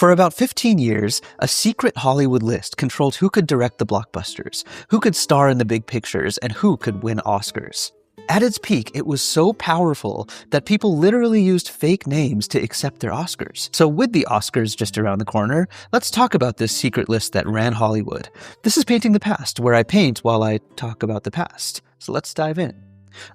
For about 15 years, a secret Hollywood list controlled who could direct the blockbusters, who could star in the big pictures, and who could win Oscars. At its peak, it was so powerful that people literally used fake names to accept their Oscars. So with the Oscars just around the corner, let's talk about this secret list that ran Hollywood. This is Painting the Past, where I paint while I talk about the past. So let's dive in.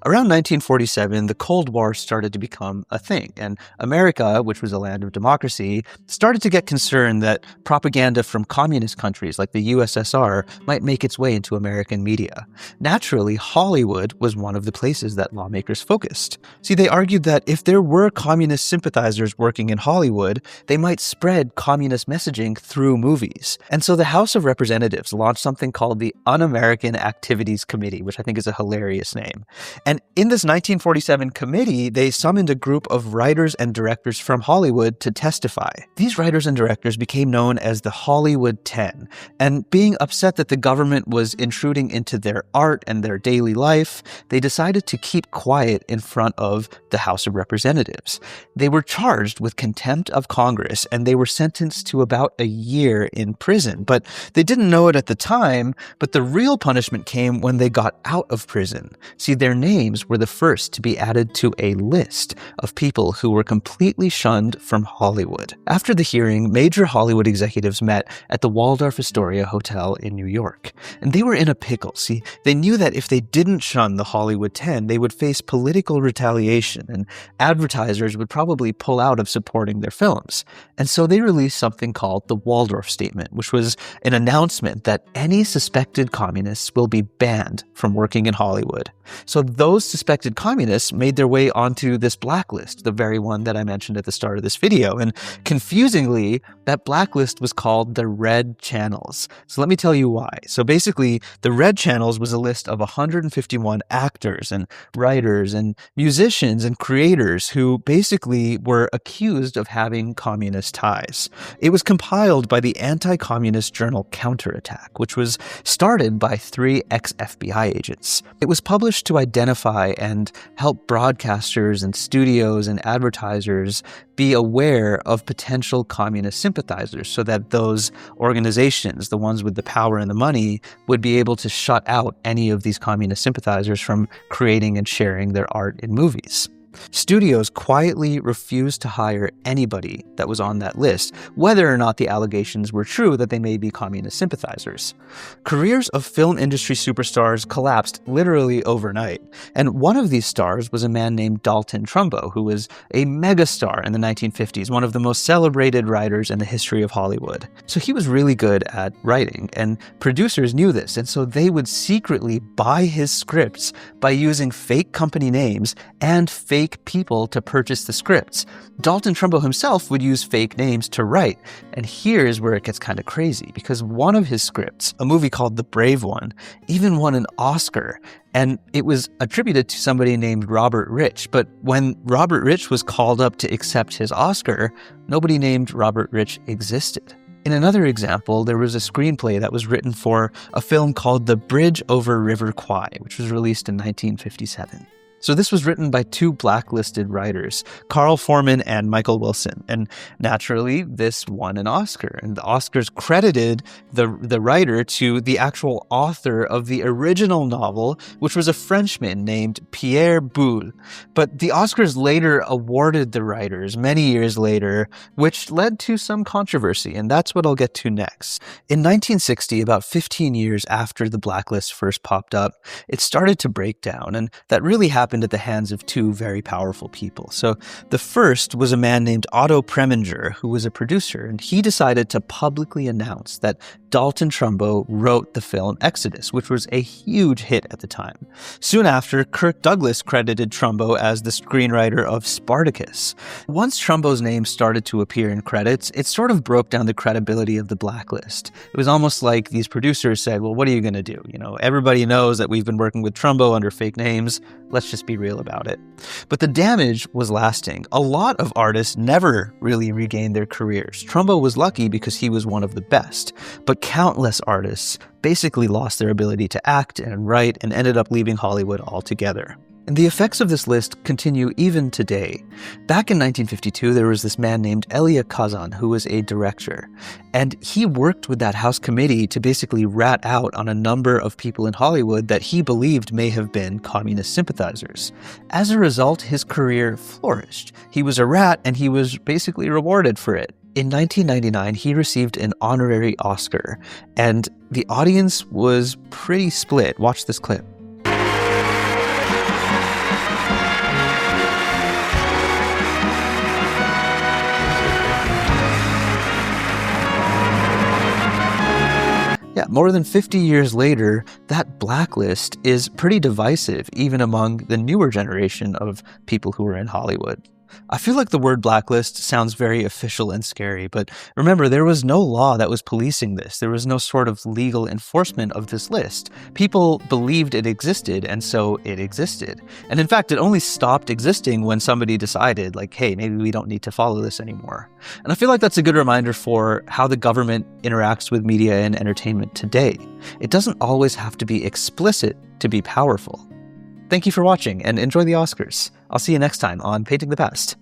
Around 1947, the Cold War started to become a thing, and America, which was a land of democracy, started to get concerned that propaganda from communist countries like the USSR might make its way into American media. Naturally, Hollywood was one of the places that lawmakers focused. See, they argued that if there were communist sympathizers working in Hollywood, they might spread communist messaging through movies. And so the House of Representatives launched something called the Un-American Activities Committee, which I think is a hilarious name. And in this 1947 committee, they summoned a group of writers and directors from Hollywood to testify. These writers and directors became known as the Hollywood 10, and being upset that the government was intruding into their art and their daily life, they decided to keep quiet in front of the House of Representatives. They were charged with contempt of Congress, and they were sentenced to about a year in prison. But they didn't know it at the time, but the real punishment came when they got out of prison. See, their names were the first to be added to a list of people who were completely shunned from Hollywood. After the hearing, major Hollywood executives met at the Waldorf Astoria Hotel in New York. And they were in a pickle. See, they knew that if they didn't shun the Hollywood 10, they would face political retaliation, and advertisers would probably pull out of supporting their films. And so they released something called the Waldorf Statement, which was an announcement that any suspected communists will be banned from working in Hollywood. So those suspected communists made their way onto this blacklist, the very one that I mentioned at the start of this video. And confusingly, that blacklist was called the Red Channels. So let me tell you why. So basically, the Red Channels was a list of 151 actors and writers and musicians and creators who basically were accused of having communist ties. It was compiled by the anti-communist journal Counterattack, which was started by 3 ex-FBI agents. It was published to identify and help broadcasters and studios and advertisers be aware of potential communist sympathizers so that those organizations, the ones with the power and the money, would be able to shut out any of these communist sympathizers from creating and sharing their art in movies. Studios quietly refused to hire anybody that was on that list, whether or not the allegations were true that they may be communist sympathizers. Careers of film industry superstars collapsed literally overnight, and one of these stars was a man named Dalton Trumbo, who was a megastar in the 1950s, one of the most celebrated writers in the history of Hollywood. So he was really good at writing, and producers knew this, and so they would secretly buy his scripts by using fake company names and fake people to purchase the scripts. Dalton Trumbo himself would use fake names to write. And here's where it gets kind of crazy, because one of his scripts, a movie called The Brave One, even won an Oscar. And it was attributed to somebody named Robert Rich. But when Robert Rich was called up to accept his Oscar, nobody named Robert Rich existed. In another example, there was a screenplay that was written for a film called The Bridge Over River Kwai, which was released in 1957. So this was written by 2 blacklisted writers, Carl Foreman and Michael Wilson. And naturally, this won an Oscar. And the Oscars credited the writer to the actual author of the original novel, which was a Frenchman named Pierre Boulle. But the Oscars later awarded the writers many years later, which led to some controversy. And that's what I'll get to next. In 1960, about 15 years after the blacklist first popped up, it started to break down. And that really happened at the hands of 2 very powerful people. So the first was a man named Otto Preminger, who was a producer, and he decided to publicly announce that Dalton Trumbo wrote the film Exodus, which was a huge hit at the time. Soon after, Kirk Douglas credited Trumbo as the screenwriter of Spartacus. Once Trumbo's name started to appear in credits, it sort of broke down the credibility of the blacklist. It was almost like these producers said, well, what are you going to do? You know, everybody knows that we've been working with Trumbo under fake names. Let's just be real about it. But the damage was lasting. A lot of artists never really regained their careers. Trumbo was lucky because he was one of the best, but countless artists basically lost their ability to act and write and ended up leaving Hollywood altogether. And the effects of this list continue even today. Back in 1952, there was this man named Elia Kazan who was a director, and he worked with that House committee to basically rat out on a number of people in Hollywood that he believed may have been communist sympathizers. As a result, his career flourished. He was a rat, and he was basically rewarded for it. In 1999, he received an honorary Oscar, and the audience was pretty split. Watch this clip. Yeah, more than 50 years later, that blacklist is pretty divisive, even among the newer generation of people who are in Hollywood. I feel like the word blacklist sounds very official and scary, but remember, there was no law that was policing this. There was no sort of legal enforcement of this list. People believed it existed, and so it existed. And in fact, it only stopped existing when somebody decided, like, hey, maybe we don't need to follow this anymore. And I feel like that's a good reminder for how the government interacts with media and entertainment today. It doesn't always have to be explicit to be powerful. Thank you for watching, and enjoy the Oscars. I'll see you next time on Painting the Past.